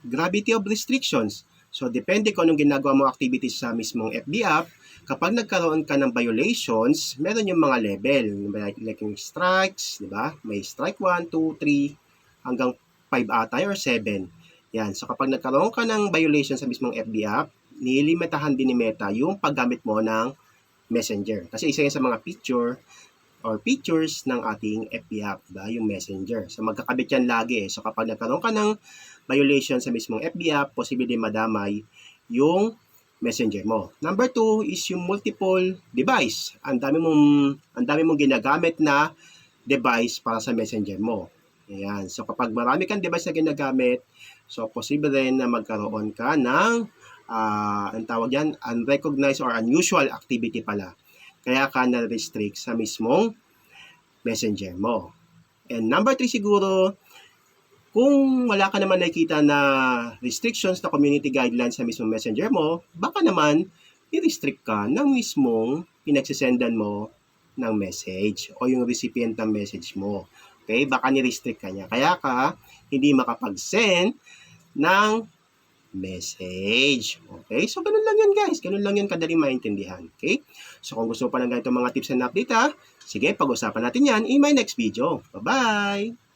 gravity of restrictions. So, depende kung anong ginagawa mo activities sa mismong FB app, kapag nagkaroon ka ng violations, meron yung mga level. Like yung strikes, di ba? May strike 1, 2, 3, hanggang 5 ata or 7. Yan. So, kapag nagkaroon ka ng violation sa mismong FB app, nilimitahan din ni Meta yung paggamit mo ng Messenger. Kasi isa yan sa mga features ng ating FB app, diba? Yung Messenger. So, magkakabit yan lagi eh. So, kapag nagkaroon ka ng violation sa mismong FB app, posible din madamay yung Messenger mo. Number 2 is yung multiple device. Ang dami mong ginagamit na device para sa Messenger mo. Ayan. So, kapag marami kang device na ginagamit, so, posible rin na magkaroon ka ng ang tawag yan, unrecognized or unusual activity pala. Kaya ka na-restrict sa mismong Messenger mo. And number 3 siguro, kung wala ka naman nakikita na restrictions na community guidelines sa mismong Messenger mo, baka naman i-restrict ka ng mismong pinagsisendan mo ng message o yung recipient ng message mo. Okay? Baka ni-restrict ka niya. Kaya ka hindi makapag-send ng message. Okay? So, ganun lang yun guys. Ganun lang yun kadaling maintindihan. Okay? So, kung gusto pa ng ganitong mga tips and update sige, pag-usapan natin yan in my next video. Bye-bye!